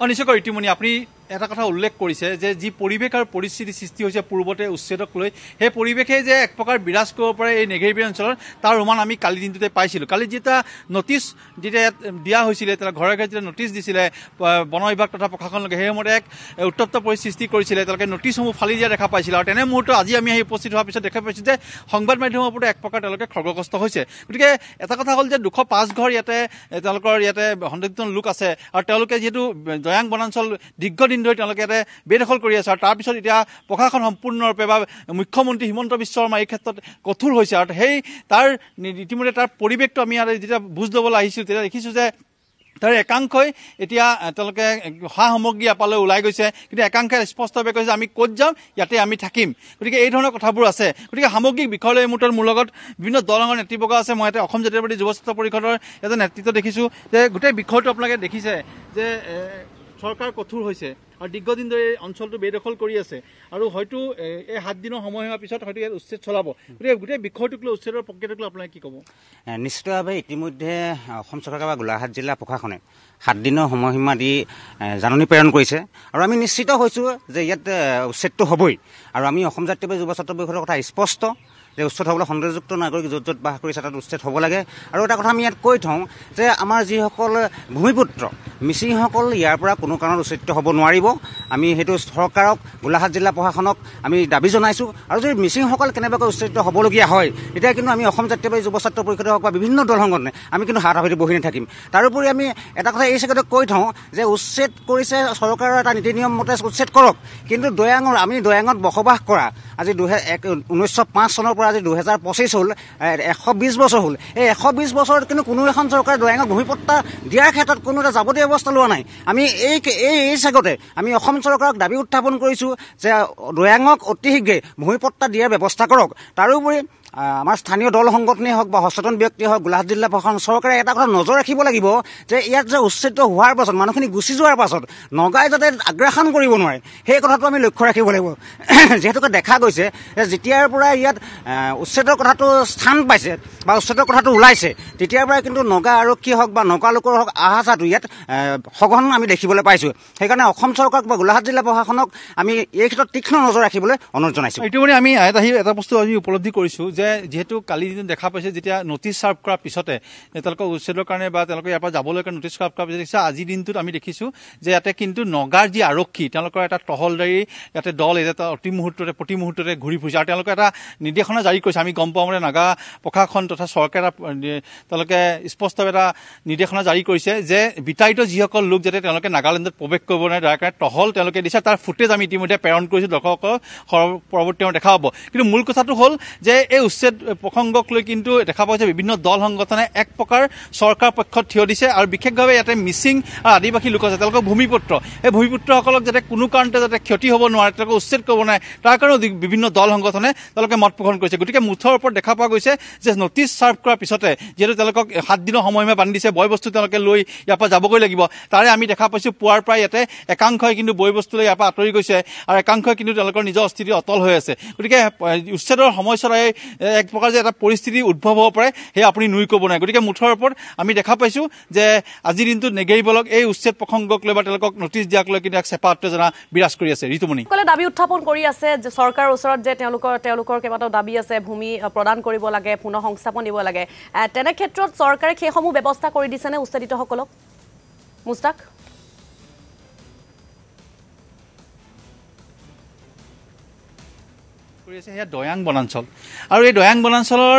নিশ্চয়কৈ ৰীতিমণি আপুনি এটা কথা উল্লেখ কৰিছে যে যি পৰিৱেশ আৰু পৰিস্থিতি সৃষ্টি হৈছে পূৰ্বতে উচ্ছেদক লৈ সেই পৰিৱেশে যে এক প্ৰকাৰ বিৰাজ কৰিব পাৰে এই নেঘেৰিবাৰী অঞ্চলত তাৰ উমান আমি কালি দিনটোতে পাইছিলোঁ। কালি যেতিয়া নটিচ যেতিয়া দিয়া হৈছিলে তেওঁ ঘৰে ঘৰে যেতিয়া নটিচ দিছিলে বন বিভাগ তথা প্ৰশাসনলৈকে সেই সময়তে এক উত্তপ্ত পৰিস্থিতি সৃষ্টি কৰিছিলে। তেওঁলোকে নটিচসমূহ ফালি দিয়া দেখা পাইছিলে আৰু তেনে মুহূৰ্তত আজি আমি আহি উপস্থিত হোৱাৰ পিছত দেখা পাইছোঁ যে সংবাদ মাধ্যমৰ ওপৰত এক প্ৰকাৰ তেওঁলোকে খৰ্গগ্ৰস্ত হৈছে। গতিকে এটা কথা হ'ল যে 205 ঘৰ ইয়াতে তেওঁলোকৰ ইয়াতে সন্দিগ্ধ লোক আছে আৰু তেওঁলোকে যিহেতু দৈয়াং বনাঞ্চল দীৰ্ঘদিন ধৰি তেওঁলোকে ইয়াতে বেদখল কৰি আছে আৰু তাৰপিছত এতিয়া প্ৰশাসন সম্পূৰ্ণৰূপে বা মুখ্যমন্ত্ৰী হিমন্ত বিশ্ব শৰ্মা এই ক্ষেত্ৰত কঠোৰ হৈছে আৰু সেই তাৰ ইতিমধ্যে তাৰ পৰিৱেশটো আমি যেতিয়া বুজ ল'বলৈ আহিছোঁ তেতিয়া দেখিছোঁ যে তাৰ একাংশই এতিয়া তেওঁলোকে সা সামগ্ৰী এপালৈ ওলাই গৈছে, কিন্তু একাংশই স্পষ্টভাৱে কৈছে আমি ক'ত যাম ইয়াতে আমি থাকিম। গতিকে এই ধৰণৰ কথাবোৰ আছে। গতিকে সামগ্ৰিক বিষয়লৈ এই মুহূৰ্তত মোৰ লগত বিভিন্ন দলৰ নেতৃবৰ্গ আছে। মই ইয়াতে অসম জাতীয়তাবাদী যুৱ ছাত্ৰ পৰিষদৰ এটা নেতৃত্ব দেখিছোঁ যে গোটেই বিষয়টো আপোনালোকে দেখিছে যে চৰকাৰ কঠোৰ হৈছে আৰু দীৰ্ঘদিন ধৰি অঞ্চলটো বেদখল কৰি আছে আৰু হয়তো এই 7 দিনৰ সময় হোৱাৰ পিছত হয়তো ইয়াত উচ্ছেদ চলাব। গতিকে গোটেই বিষয়টোক লৈ উচ্ছেদৰ প্ৰক্ৰিয়াটোক লৈ আপোনালোকে কি ক'ব? নিশ্চিতভাৱে ইতিমধ্যে অসম চৰকাৰ বা গোলাঘাট জিলা প্ৰশাসনে 7 দিনৰ সময়সীমা দি জাননী প্ৰেৰণ কৰিছে আৰু আমি নিশ্চিত হৈছোঁ যে ইয়াত উচ্ছেদটো হ'বই। আৰু আমি অসম জাতীয়তাবাদী যুৱ ছাত্ৰ পৰিষদৰ কথা স্পষ্ট যে উচ্ছেদ হ'বলৈ সন্দেহযুক্ত নাগৰিক য'ত য'ত বাস কৰিছে তাত উচ্ছেদ হ'ব লাগে। আৰু এটা কথা আমি ইয়াত কৈ থওঁ যে আমাৰ যিসকল ভূমিপুত্ৰ মিচিংসকল ইয়াৰ পৰা কোনো কাৰণত উচ্ছেদিত হ'ব নোৱাৰিব। আমি সেইটো চৰকাৰক গোলাঘাট জিলা প্ৰশাসনক আমি দাবী জনাইছোঁ। আৰু যদি মিচিংসকল কেনেবাকৈ উচ্ছেদিত হ'বলগীয়া হয় তেতিয়া কিন্তু আমি অসম জাতীয়তাবাদী যুৱ ছাত্ৰ পৰিষদে হওক বা বিভিন্ন দল সংগঠনে আমি কিন্তু হাত সাৱটি বহি নাথাকিম। তাৰোপৰি আমি এটা কথা এই চেগতে কৈ থওঁ যে উচ্ছেদ কৰিছে চৰকাৰৰ এটা নীতি নিয়ম মতে উচ্ছেদ কৰক, কিন্তু আমি দৈয়াঙত বসবাস কৰা আজি 1905 চনৰ পৰা আজি 2025 হ'ল 120 বছৰ হ'ল। এই 120 বছৰত কিন্তু কোনো এখন চৰকাৰে দৈয়াঙক ভূমিপট্টা দিয়াৰ ক্ষেত্ৰত কোনো এটা যাৱতীয় ব্যৱস্থা লোৱা নাই। আমি এই চেগতে আমি অসম চৰকাৰক দাবী উত্থাপন কৰিছোঁ যে দৈয়াঙক অতি শীঘ্ৰে ভূমিপট্টা দিয়াৰ ব্যৱস্থা কৰক। তাৰোপৰি আমাৰ স্থানীয় দল সংগঠনেই হওক বা সচেতন ব্যক্তিয়ে হওক গোলাঘাট জিলা প্ৰশাসন চৰকাৰে এটা কথা নজৰ ৰাখিব লাগিব যে ইয়াত যে উচ্ছেদ হোৱাৰ পাছত মানুহখিনি গুচি যোৱাৰ পাছত নগাই যাতে আগ্ৰাসন কৰিব নোৱাৰে সেই কথাটো আমি লক্ষ্য ৰাখিব লাগিব। যিহেতুকে দেখা গৈছে যে যেতিয়াৰ পৰা ইয়াত উচ্ছেদৰ কথাটো স্থান পাইছে বা উচ্ছেদৰ কথাটো ওলাইছে তেতিয়াৰ পৰাই কিন্তু নগা আৰক্ষী হওক বা নগা লোকৰ হওক আহাচাটো ইয়াত সঘন আমি দেখিবলৈ পাইছোঁ। সেইকাৰণে অসম চৰকাৰক বা গোলাঘাট জিলা প্ৰশাসনক আমি এই ক্ষেত্ৰত তীক্ষ্ণ নজৰ ৰাখিবলৈ অনুৰোধ জনাইছোঁ। এইটো মানে আমি এটা বস্তু আমি উপলব্ধি কৰিছোঁ যে যিহেতু কালি দিন দেখা পাইছে যেতিয়া নটিচ চাৰ্ভ কৰাৰ পিছতে তেওঁলোকক উচ্ছেদৰ কাৰণে বা তেওঁলোকে ইয়াৰ পৰা যাবলৈ কাৰণে নটিচ চাৰ্ভ কৰাৰ পিছত দেখিছে আজিৰ দিনটোত আমি দেখিছোঁ যে ইয়াতে কিন্তু নগাৰ যি আৰক্ষী তেওঁলোকৰ এটা টহলদাৰী ইয়াতে দল এটা অতি মুহূৰ্ততে প্ৰতি মুহূৰ্ততে ঘূৰি ফুৰিছে আৰু তেওঁলোকে এটা নিৰ্দেশনা জাৰি কৰিছে। আমি গম পাওঁ মানে নাগা প্ৰশাসন তথা চৰকাৰে তেওঁলোকে স্পষ্টভাৱে এটা নিৰ্দেশনা জাৰি কৰিছে যে বিতাড়িত যিসকল লোক যাতে তেওঁলোকে নাগালেণ্ডত প্ৰৱেশ কৰিব নোৱাৰে তাৰ কাৰণে টহল তেওঁলোকে দিছে। তাৰ ফুটেজ আমি ইতিমধ্যে প্ৰেৰণ কৰিছোঁ, দৰ্শকক পৰৱৰ্তী দেখা হ'ব। কিন্তু মূল কথাটো হ'ল যে এই উচ্ছেদ প্ৰসংগক লৈ কিন্তু দেখা পোৱা যায় বিভিন্ন দল সংগঠনে এক প্ৰকাৰ চৰকাৰ পক্ষত থিয় দিছে আৰু বিশেষভাৱে ইয়াতে মিচিং আৰু আদিবাসী লোক আছে তেওঁলোকৰ ভূমিপুত্ৰ এই ভূমিপুত্ৰসকলক যাতে কোনো কাৰণতে যাতে ক্ষতি হ'ব নোৱাৰে তেওঁলোকে উচ্ছেদ কৰিব নোৱাৰে তাৰ কাৰণেও বিভিন্ন দল সংগঠনে তেওঁলোকে মত পোষণ কৰিছে। গতিকে মুঠৰ ওপৰত দেখা পোৱা গৈছে যে নটিচ চাৰ্ভ কৰাৰ পিছতে যিহেতু তেওঁলোকক 7 দিনৰ সময়সীমা বান্ধি দিছে বয় বস্তু তেওঁলোকে লৈ ইয়াৰ পৰা যাবগৈ লাগিব। তাৰে আমি দেখা পাইছোঁ পুৱাৰ পৰাই ইয়াতে একাংশই কিন্তু বয় বস্তু লৈ ইয়াৰ পৰা আঁতৰি গৈছে আৰু একাংশই কিন্তু তেওঁলোকৰ নিজৰ অস্থিতি অটল হৈ আছে। গতিকে উচ্ছেদৰ সময়ছোৱাত এক প্ৰকাৰ যে এটা পৰিস্থিতি উদ্ভৱ হ'ব পাৰে সেয়া আপুনি নুই ক'ব নোৱাৰে। গতিকে মুঠৰ ওপৰত আমি দেখা পাইছোঁ যে আজিৰ দিনটোত নেগেৰিবলক এই উচ্ছেদ প্ৰসংগক লৈ বা তেওঁলোকক নটিচ দিয়াক লৈ কিন্তু এক চেপা উত্তেজনা বিৰাজ কৰি আছে। ঋতুমণি দাবী উত্থাপন কৰি আছে যে চৰকাৰৰ ওচৰত যে তেওঁলোকৰ কেইবাটাও দাবী আছে, ভূমি প্ৰদান কৰিব লাগে, পুনৰ সংস্থাপন দিব লাগে। তেনে ক্ষেত্ৰত চৰকাৰে সেইসমূহ ব্যৱস্থা কৰি দিছেনে উচ্ছেদিতসকলক? মুস্তাক কৰি আছে সেয়া দৈয়াং বনাঞ্চল আৰু এই দৈয়াং বনাঞ্চলৰ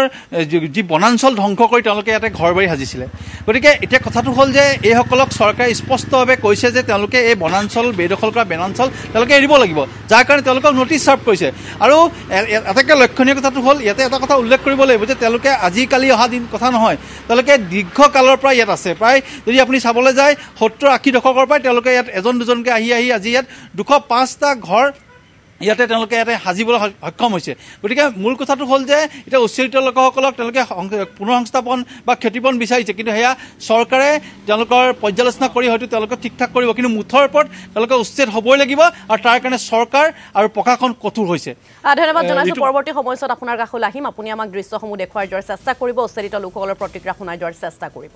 যি বনাঞ্চল ধ্বংস কৰি তেওঁলোকে ইয়াতে ঘৰ বাৰী সাজিছিলে। গতিকে এতিয়া কথাটো হ'ল যে এইসকলক চৰকাৰে স্পষ্টভাৱে কৈছে যে তেওঁলোকে এই বনাঞ্চল বেদখল কৰা বনাঞ্চল তেওঁলোকে এৰিব লাগিব, যাৰ কাৰণে তেওঁলোকক নটিচ চাৰ্ভ কৰিছে। আৰু আটাইতকৈ লক্ষণীয় কথাটো হ'ল ইয়াতে এটা কথা উল্লেখ কৰিব লাগিব যে তেওঁলোকে আজিকালি অহা দিন কথা নহয়, তেওঁলোকে দীৰ্ঘকালৰ পৰা ইয়াত আছে। প্ৰায় যদি আপুনি চাবলৈ যায় 70-80 দশকৰ পৰাই তেওঁলোকে ইয়াত এজন দুজনকৈ আহি আজি ইয়াত 205টা ঘৰ ইয়াতে তেওঁলোকে ইয়াতে সাজিবলৈ সক্ষম হৈছে। গতিকে মূল কথাটো হ'ল যে এতিয়া উচ্ছেদিত লোকসকলক তেওঁলোকে পুনৰ সংস্থাপন বা ক্ষতিপূৰণ বিচাৰিছে, কিন্তু সেয়া চৰকাৰে তেওঁলোকৰ পৰ্যালোচনা কৰি হয়তো তেওঁলোকে ঠিক ঠাক কৰিব, কিন্তু মুঠৰ ওপৰত তেওঁলোকে উচ্ছেদ হ'বই লাগিব আৰু তাৰ কাৰণে চৰকাৰ আৰু প্ৰশাসন কঠোৰ হৈছে। ধন্যবাদ জনাইছোঁ। পৰৱৰ্তী সময়ছোৱাত আপোনাৰ কাষলৈ আহিম, আপুনি আমাক দৃশ্যসমূহ দেখুৱাই যোৱাৰ চেষ্টা কৰিব, উচ্ছেদিত লোকসকলৰ প্ৰতিক্ৰিয়া শুনাই যোৱাৰ চেষ্টা কৰিব।